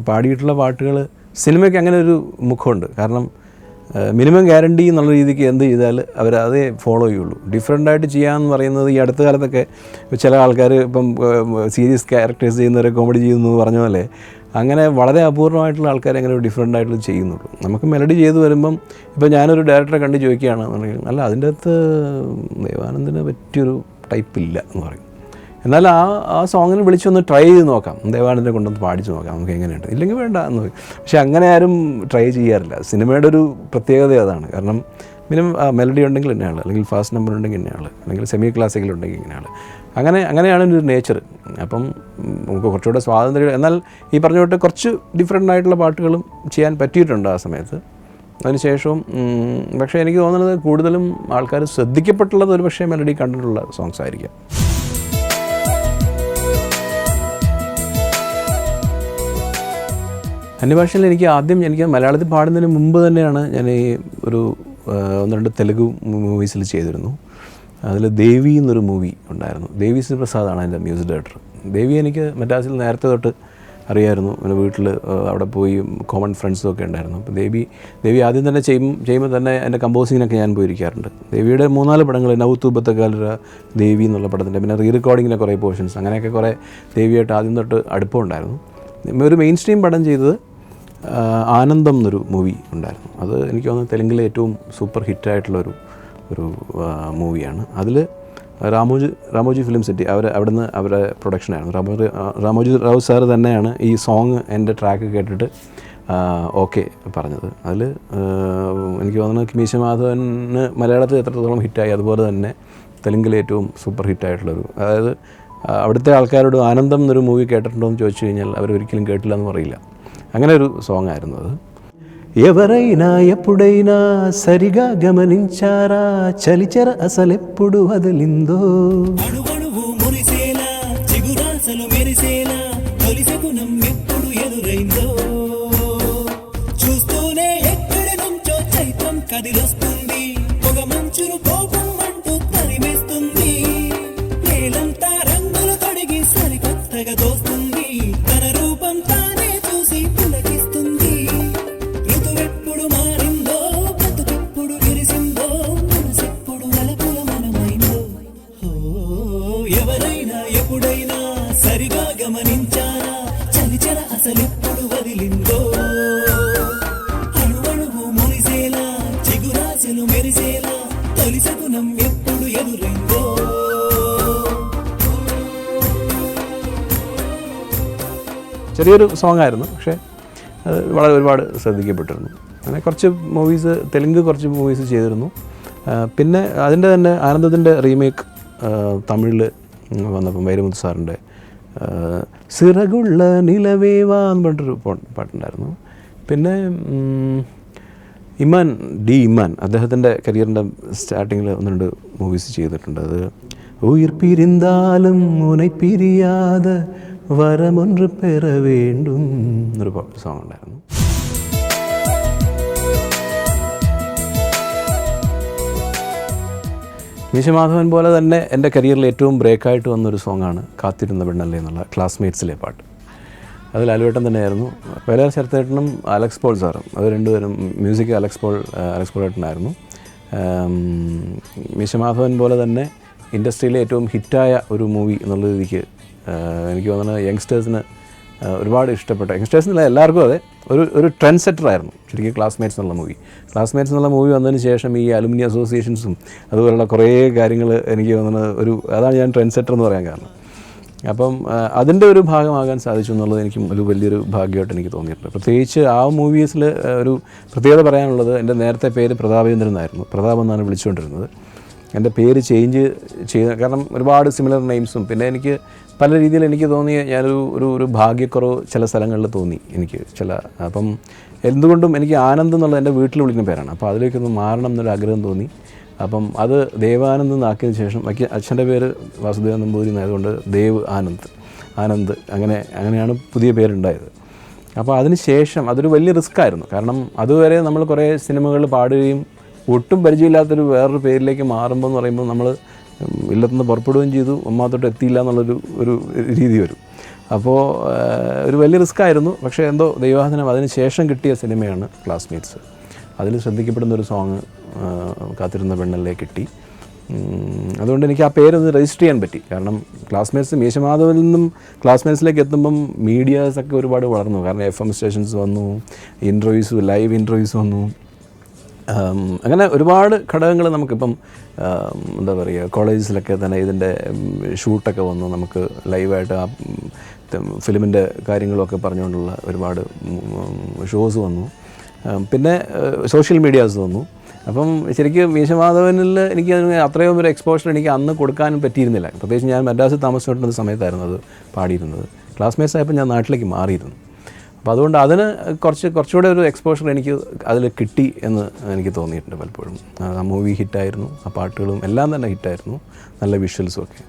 പാടിയിട്ടുള്ള പാട്ടുകൾ സിനിമയ്ക്ക് അങ്ങനെ ഒരു മുഖമുണ്ട്. കാരണം മിനിമം ഗ്യാരണ്ടി എന്നുള്ള രീതിക്ക് എന്ത് ചെയ്താൽ അവരതേ ഫോളോ ചെയ്യുള്ളൂ. ഡിഫറെൻ്റായിട്ട് ചെയ്യാമെന്ന് പറയുന്നത് ഈ അടുത്ത കാലത്തൊക്കെ ചില ആൾക്കാർ ഇപ്പം സീരിയസ് ക്യാരക്ടേഴ്സ് ചെയ്യുന്നവരെ കോമഡി ചെയ്യുന്നു പറഞ്ഞ പോലെ അങ്ങനെ വളരെ അപൂർവമായിട്ടുള്ള ആൾക്കാർ അങ്ങനെ ഒരു ഡിഫറെൻ്റ് ആയിട്ടുള്ള ചെയ്യുന്നുള്ളൂ. നമുക്ക് മെലഡി ചെയ്ത് വരുമ്പം ഇപ്പോൾ ഞാനൊരു ഡയറക്ടറെ കണ്ട് ചോദിക്കുകയാണെന്നുണ്ടെങ്കിൽ അല്ല അതിൻ്റെ അകത്ത് ദേവാനന്ദിന് പറ്റിയൊരു ടൈപ്പില്ല എന്ന് പറയും. എന്നാൽ ആ സോങ്ങിന് വിളിച്ചൊന്ന് ട്രൈ ചെയ്ത് നോക്കാം, ദേവാനന്ദിനെ കൊണ്ടൊന്ന് പാടിച്ച് നോക്കാം നമുക്ക് എങ്ങനെയുണ്ട്, ഇല്ലെങ്കിൽ വേണ്ട എന്ന് പറയും. പക്ഷേ അങ്ങനെ ആരും ട്രൈ ചെയ്യാറില്ല. സിനിമയുടെ ഒരു പ്രത്യേകത അതാണ്. കാരണം മിനിമം മെലഡി ഉണ്ടെങ്കിൽ ഇന്നയാൾ, അല്ലെങ്കിൽ ഫാസ്റ്റ് നമ്പർ ഉണ്ടെങ്കിൽ ഇന്നയാൾ, അല്ലെങ്കിൽ സെമി ക്ലാസിക്കൽ ഉണ്ടെങ്കിൽ ഇന്നയാൾ, അങ്ങനെയാണ് ഒരു നേച്ചർ. അപ്പം നമുക്ക് കുറച്ചുകൂടെ സ്വാതന്ത്ര്യം, എന്നാൽ ഈ പറഞ്ഞ തൊട്ട് കുറച്ച് ഡിഫറെൻ്റ് ആയിട്ടുള്ള പാട്ടുകളും ചെയ്യാൻ പറ്റിയിട്ടുണ്ട് ആ സമയത്ത്. അതിനുശേഷവും പക്ഷേ എനിക്ക് തോന്നുന്നത് കൂടുതലും ആൾക്കാർ ശ്രദ്ധിക്കപ്പെട്ടുള്ളത് ഒരു പക്ഷേ മെലഡി കണ്ടിട്ടുള്ള സോങ്സ് ആയിരിക്കാം. അന്യഭാഷയിൽ എനിക്ക് മലയാളത്തിൽ പാടുന്നതിന് മുമ്പ് തന്നെയാണ് ഞാൻ ഈ ഒരു 1-2 തെലുഗു മൂവീസിൽ ചെയ്തിരുന്നു. അതിൽ ദേവി എന്നൊരു മൂവി ഉണ്ടായിരുന്നു. ദേവി ശ്രീ പ്രസാദാണ് എൻ്റെ മ്യൂസിക് ഡയറക്ടർ. ദേവി എനിക്ക് മദ്രാസിൽ നേരത്തെ തൊട്ട് അറിയായിരുന്നു. എൻ്റെ വീട്ടിൽ അവിടെ പോയി കോമൺ ഫ്രണ്ട്സും ഒക്കെ ഉണ്ടായിരുന്നു. അപ്പോൾ ദേവി ആദ്യം തന്നെ ചെയ്യുമ്പോൾ തന്നെ എൻ്റെ കമ്പോസിങ്ങിനൊക്കെ ഞാൻ പോയിരിക്കാറുണ്ട്. ദേവിയുടെ 3-4 പടങ്ങൾ, നൗത്തൂബത്തക്കാലര ദേവി എന്നുള്ള പടത്തിൻ്റെ, പിന്നെ റീ റെക്കോർഡിങ്ങിലെ കുറേ പോർഷൻസ്, അങ്ങനെയൊക്കെ കുറേ ദേവിയായിട്ട് ആദ്യം തൊട്ട് അടുപ്പമുണ്ടായിരുന്നു. ഒരു മെയിൻ സ്ട്രീം പടം ചെയ്തത് ആനന്ദം എന്നൊരു മൂവി ഉണ്ടായിരുന്നു. അത് എനിക്ക് തോന്നുന്നു തെലുങ്കിലെ ഏറ്റവും സൂപ്പർ ഹിറ്റായിട്ടുള്ളൊരു മൂവിയാണ്. അതിൽ രാമോജി ഫിലിം സിറ്റി അവിടുന്ന് അവരുടെ പ്രൊഡക്ഷനായിരുന്നു. രാമോജി റാവു സാറ് തന്നെയാണ് ഈ സോങ് എൻ്റെ ട്രാക്ക് കേട്ടിട്ട് ഓക്കെ പറഞ്ഞത്. അതിൽ എനിക്ക് തോന്നുന്നു മീശ മാധവന് മലയാളത്തിൽ എത്രത്തോളം ഹിറ്റായി അതുപോലെ തന്നെ തെലുങ്കിലെ ഏറ്റവും സൂപ്പർ ഹിറ്റായിട്ടുള്ളൊരു, അതായത് അവിടുത്തെ ആൾക്കാരോട് ആനന്ദം എന്നൊരു മൂവി കേട്ടിട്ടുണ്ടോ എന്ന് ചോദിച്ചു കഴിഞ്ഞാൽ അവരൊരിക്കലും കേട്ടില്ല എന്ന് പറയില്ല. അങ്ങനെ ഒരു സോങ് ആയിരുന്നു അത്. ఎవరైనా ఎప్పుడైనా సరిగా గమనించారా చలిచెర అసలెప్పుడు వదిలిందో అణువణువు మురిసేలా చిగురాసలు మెరిసేలా తొలిసగుణం ఎప్పుడు ఎదురైందో చూస్తూనే ఎక్కడి నుంచో చైత్రం కదిలొస్తుంది పొగ మంచును కోపం అంటూ తరిమేస్తుంది నేల ఆశలెప్పుడు వదిలిందో అణువణువు మురిసేలా చిగురాశలు మెరిసేలా తొలి సగుణం ఎప్పుడు ఎదురైందో ചെറിയൊരു സോങ് ആയിരുന്നു, പക്ഷേ അത് വളരെ ഒരുപാട് ശ്രദ്ധിക്കപ്പെട്ടിരുന്നു. അങ്ങനെ കുറച്ച് മൂവീസ്, തെലുങ്ക് കുറച്ച് മൂവീസ് ചെയ്തിരുന്നു. പിന്നെ അതിൻ്റെ തന്നെ ആനന്ദത്തിൻ്റെ റീമേക്ക് തമിഴിൽ വന്നപ്പം വൈരമുത്ത് സാറിൻ്റെ സിറകുള്ള നിലവേവ എന്ന് പറഞ്ഞിട്ടൊരു പാട്ടുണ്ടായിരുന്നു. പിന്നെ ഇമാൻ അദ്ദേഹത്തിൻ്റെ കരിയറിൻ്റെ സ്റ്റാർട്ടിങ്ങിൽ 1-2 മൂവീസ് ചെയ്തിട്ടുണ്ട്. അത് ഉയിർ പിരിന്താലും ഉனை പിരിയാத വരമൊன்று പെറ വേണ്ടും എന്നൊരു സോങ് ഉണ്ടായിരുന്നു. മീശമാധവൻ പോലെ തന്നെ എൻ്റെ കരിയറിൽ ഏറ്റവും ബ്രേക്കായിട്ട് വന്നൊരു സോങ്ങാണ് കാത്തിരുന്ന പെണ്ണല്ലേ എന്നുള്ള ക്ലാസ്മേറ്റ്സിലെ പാട്ട്. അത് ലാലുവേട്ടൻ തന്നെയായിരുന്നു. വയലാർ ശരത്തേട്ടനും അലക്സ് പോൾ സാറും, അത് രണ്ടുപേരും മ്യൂസിക് അലക്സ് പോൾ ഏട്ടനായിരുന്നു. മീശമാധവൻ പോലെ തന്നെ ഇൻഡസ്ട്രിയിലെ ഏറ്റവും ഹിറ്റായ ഒരു മൂവി എന്നുള്ള രീതിക്ക് എനിക്ക് തോന്നുന്നത് യങ്സ്റ്റേഴ്സിന് ഒരുപാട് ഇഷ്ടപ്പെട്ട, യങ്സ്റ്റേഴ്സിനല്ല എല്ലാവർക്കും അതെ, ഒരു ട്രെൻഡ് സെറ്ററായിരുന്നു ശരിക്കും ക്ലാസ്മേറ്റ്സ് എന്നുള്ള മൂവി വന്നതിന് ശേഷം ഈ അലുമിനി അസോസിയേഷൻസും അതുപോലുള്ള കുറേ കാര്യങ്ങൾ എനിക്ക് തോന്നുന്നത് അതാണ് ഞാൻ ട്രെൻഡ് സെറ്റർ എന്ന് പറയാൻ കാരണം. അപ്പം അതിൻ്റെ ഒരു ഭാഗമാകാൻ സാധിച്ചു എന്നുള്ളത് എനിക്കും ഒരു വലിയൊരു ഭാഗ്യമായിട്ട് എനിക്ക് തോന്നിയിട്ടുണ്ട്. പ്രത്യേകിച്ച് ആ മൂവീസിൽ ഒരു പ്രത്യേകത പറയാനുള്ളത്, എൻ്റെ നേരത്തെ പേര് പ്രതാപേന്ദ്രൻ എന്നായിരുന്നു, പ്രതാപ് എന്നാണ് വിളിച്ചുകൊണ്ടിരുന്നത്. എൻ്റെ പേര് ചേഞ്ച് ചെയ്ത കാരണം ഒരുപാട് സിമിലർ നെയിംസും, പിന്നെ എനിക്ക് പല രീതിയിൽ എനിക്ക് തോന്നിയ ഒരു ഭാഗ്യക്കുറവ് ചില സ്ഥലങ്ങളിൽ തോന്നി എനിക്ക് അപ്പം എന്തുകൊണ്ടും എനിക്ക് ആനന്ദ് എന്നുള്ളത് എൻ്റെ വീട്ടിൽ വിളിക്കുന്ന പേരാണ്. അപ്പോൾ അതിലേക്കൊന്ന് മാറണം എന്നൊരു ആഗ്രഹം തോന്നി. അപ്പം അത് ദേവാനന്ദ് എന്നാക്കിയതിന് ശേഷം അച്ഛൻ്റെ പേര് വാസുദേവൻ നമ്പൂതിരി എന്നായതുകൊണ്ട് ദേവ് ആനന്ദ് അങ്ങനെയാണ് പുതിയ പേരുണ്ടായത്. അപ്പോൾ അതിന് ശേഷം അതൊരു വലിയ റിസ്ക്കായിരുന്നു. കാരണം അതുവരെ നമ്മൾ കുറേ സിനിമകൾ പാടുകയും ഒട്ടും പരിചയമില്ലാത്തൊരു വേറൊരു പേരിലേക്ക് മാറുമ്പോൾ എന്ന് പറയുമ്പോൾ നമ്മൾ ഇല്ലത്തുനിന്ന് പുറപ്പെടുകയും ചെയ്തു, ഒന്നാമത്തോട്ട് എത്തിയില്ല ഒരു രീതി വരും. അപ്പോൾ ഒരു വലിയ റിസ്ക്കായിരുന്നു. പക്ഷേ എന്തോ ദൈവാധീനം അതിന് ശേഷം കിട്ടിയ സിനിമയാണ് ക്ലാസ്മേറ്റ്സ്. അതിൽ ശ്രദ്ധിക്കപ്പെടുന്നൊരു സോങ് കാത്തിരുന്ന പെണ്ണല്ലേ കിട്ടി. അതുകൊണ്ട് എനിക്ക് ആ പേരൊന്ന് രജിസ്റ്റർ ചെയ്യാൻ പറ്റി. കാരണം ക്ലാസ്മേറ്റ്സ് മീശമാധവനിൽ നിന്നും ക്ലാസ്മേറ്റ്സിലേക്ക് എത്തുമ്പം മീഡിയാസൊക്കെ ഒരുപാട് വളർന്നു. കാരണം FM സ്റ്റേഷൻസ് വന്നു, ലൈവ് ഇൻ്റർവ്യൂസ് വന്നു. അങ്ങനെ ഒരുപാട് ഘടകങ്ങൾ നമുക്കിപ്പം എന്താ പറയുക, കോളേജസിലൊക്കെ തന്നെ ഇതിൻ്റെ ഷൂട്ടൊക്കെ വന്നു, നമുക്ക് ലൈവായിട്ട് ആ ഫിലിമിൻ്റെ കാര്യങ്ങളൊക്കെ പറഞ്ഞുകൊണ്ടുള്ള ഒരുപാട് ഷോസ് വന്നു. പിന്നെ സോഷ്യൽ മീഡിയാസ് വന്നു. അപ്പം ശരിക്കും മീശമാധവനിൽ എനിക്ക് അത്രയും ഒരു എക്സ്പോഷർ എനിക്ക് അന്ന് കൊടുക്കാനും പറ്റിയിരുന്നില്ല. പ്രത്യേകിച്ച് ഞാൻ മദ്രാസിൽ താമസിച്ചുകൊണ്ടിരുന്ന സമയത്തായിരുന്നു അത് പാടിയിരുന്നത്. ക്ലാസ്മേറ്റ്സ് ആയപ്പോൾ ഞാൻ നാട്ടിലേക്ക് മാറിയിരുന്നു. അപ്പോൾ അതുകൊണ്ട് അതിന് കുറച്ചുകൂടെ ഒരു എക്സ്പോഷർ എനിക്ക് അതിൽ കിട്ടി എന്ന് എനിക്ക് തോന്നിയിട്ടുണ്ട് പലപ്പോഴും. ആ മൂവി ഹിറ്റായിരുന്നു, ആ പാട്ടുകളും എല്ലാം തന്നെ ഹിറ്റായിരുന്നു, നല്ല വിഷ്വൽസും ഒക്കെ.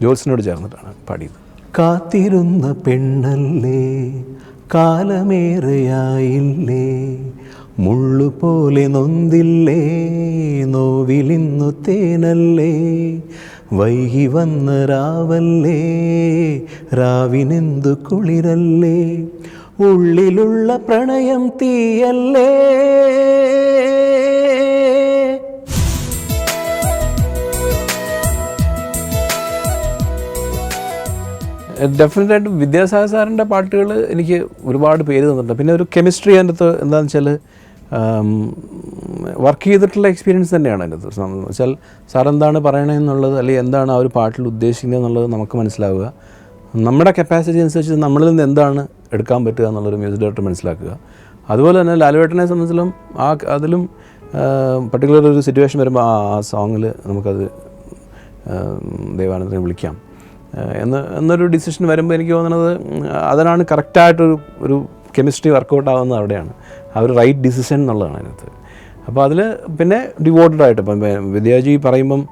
ജോത്സിനോട് ചേർന്നിട്ടാണ് പാടിയത്. കാത്തിരുന്ന പെണ്ണല്ലേ കാലമേറെയായില്ലേ, മുള്ളുപോലെ നൊന്തില്ലേ നോവിലിന്നു തേനല്ലേ, വൈകി വന്ന രാവല്ലേ രാവിനെന്തു കുളിരല്ലേ, ഉള്ളിലുള്ള പ്രണയം തീയല്ലേ. ഡെഫിനറ്റായിട്ടും വിദ്യാസാഗർ സാറിൻ്റെ പാട്ടുകൾ എനിക്ക് ഒരുപാട് പേര് തന്നിട്ടുണ്ട്. പിന്നെ ഒരു കെമിസ്ട്രി അതിൻ്റെ അകത്ത് എന്താണെന്ന് വെച്ചാൽ വർക്ക് ചെയ്തിട്ടുള്ള എക്സ്പീരിയൻസ് തന്നെയാണ് അതിൻ്റെ അകത്ത്. എന്ന് വെച്ചാൽ സാർ എന്താണ് പറയണമെന്നുള്ളത് അല്ലെങ്കിൽ എന്താണ് ആ ഒരു പാട്ടിൽ ഉദ്ദേശിക്കുന്നത് എന്നുള്ളത് നമുക്ക് മനസ്സിലാവുക, നമ്മുടെ കപ്പാസിറ്റി അനുസരിച്ച് നമ്മളിൽ നിന്ന് എന്താണ് എടുക്കാൻ പറ്റുക എന്നുള്ളൊരു മ്യൂസിക് ഡയറക്ടർ മനസ്സിലാക്കുക. അതുപോലെ തന്നെ ലാലുവേട്ടനെ സംബന്ധിച്ചിലും അതിലും പർട്ടിക്കുലർ ഒരു സിറ്റുവേഷൻ വരുമ്പോൾ ആ സോങ്ങിൽ നമുക്കത് ദേവാനന്ദനെ വിളിക്കാം എന്നൊരു ഡിസിഷൻ വരുമ്പോൾ എനിക്ക് തോന്നുന്നത് അതിനാണ് കറക്റ്റായിട്ടൊരു കെമിസ്ട്രി വർക്കൗട്ട് ആവുന്നത് അവിടെയാണ്. ആ ഒരു റൈറ്റ് ഡിസിഷൻ എന്നുള്ളതാണ് അതിനകത്ത്. അപ്പോൾ അതിൽ പിന്നെ ഡിവോട്ടഡ് ആയിട്ട് ഇപ്പം വിദ്യാജി പറയുമ്പം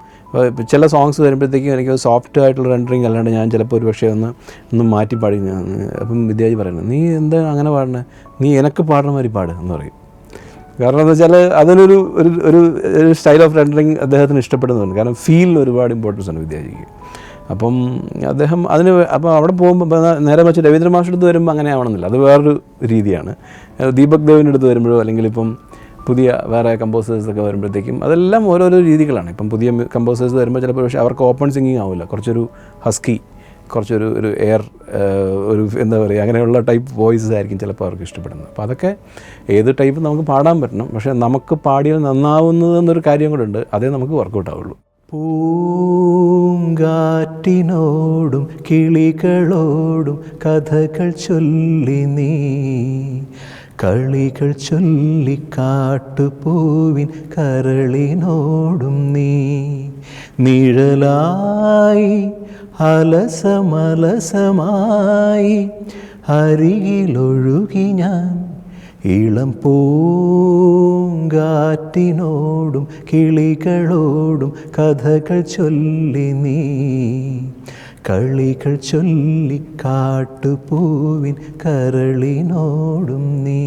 ചില സോങ്സ് വരുമ്പോഴത്തേക്കും എനിക്ക് സോഫ്റ്റ് ആയിട്ടുള്ള റെൻഡറിങ് അല്ലാണ്ട് ഞാൻ ചിലപ്പോൾ ഒരു പക്ഷേ ഒന്ന് മാറ്റി പാടി. അപ്പം വിദ്യാജി പറയുന്നത് നീ എന്താ അങ്ങനെ പാടണേ, നീ എനക്ക് പാടുന്ന മാതിരി പാട് എന്ന് പറയും. കാരണം എന്താ വെച്ചാൽ അതിനൊരു ഒരു സ്റ്റൈൽ ഓഫ് റെൻഡറിങ് അദ്ദേഹത്തിന് ഇഷ്ടപ്പെടുന്നുണ്ട്. കാരണം ഫീലിന് ഒരുപാട് ഇമ്പോർട്ടൻസ് ഉണ്ട് വിദ്യാജിക്ക്. അപ്പം അദ്ദേഹം അപ്പോൾ അവിടെ പോകുമ്പോൾ നേരെ വെച്ച് രവീന്ദ്ര മാഷിൻ്റെ അടുത്ത് വരുമ്പോൾ അങ്ങനെ ആവണമെന്നില്ല, അത് വേറൊരു രീതിയാണ്. ദീപക് ദേവിൻ്റെ അടുത്ത് വരുമ്പോഴോ അല്ലെങ്കിൽ ഇപ്പം പുതിയ വേറെ കമ്പോസേഴ്സൊക്കെ വരുമ്പോഴത്തേക്കും അതെല്ലാം ഓരോരോ രീതികളാണ്. ഇപ്പം പുതിയ കമ്പോസേഴ്സ് വരുമ്പോൾ ചിലപ്പോൾ പക്ഷേ അവർക്ക് ഓപ്പൺ സിംഗിങ് ആവില്ല, കുറച്ചൊരു ഹസ്കി കുറച്ചൊരു എയർ ഒരു എന്താ പറയുക അങ്ങനെയുള്ള ടൈപ്പ് വോയിസ് ആയിരിക്കും ചിലപ്പോൾ അവർക്ക് ഇഷ്ടപ്പെടുന്നത്. അപ്പോൾ അതൊക്കെ ഏത് ടൈപ്പ് നമുക്ക് പാടാൻ പറ്റണം, പക്ഷേ നമുക്ക് പാടിയാൽ നന്നാവുന്നതെന്നൊരു കാര്യം കൂടെ ഉണ്ട്, അതേ നമുക്ക് വർക്കൗട്ട് ആവുള്ളൂ. പൂങ്കാറ്റിനോടും കിളികളോടും കഥകൾ ചൊല്ലി നീ, കളികൾ ചൊല്ലി കാട്ടുപൂവിൻ കരളിനോടും നീ, നിഴലായി അലസമലസമായി അരികിലൊഴുകി ഞാൻ, ഇളം പൂങ്കാറ്റിനോടും കിളികളോടും കഥകൾ ചൊല്ലി നീ, കളികൾ ചൊല്ലി കാട്ടുപൂവിൻ കരളിനോടും നീ.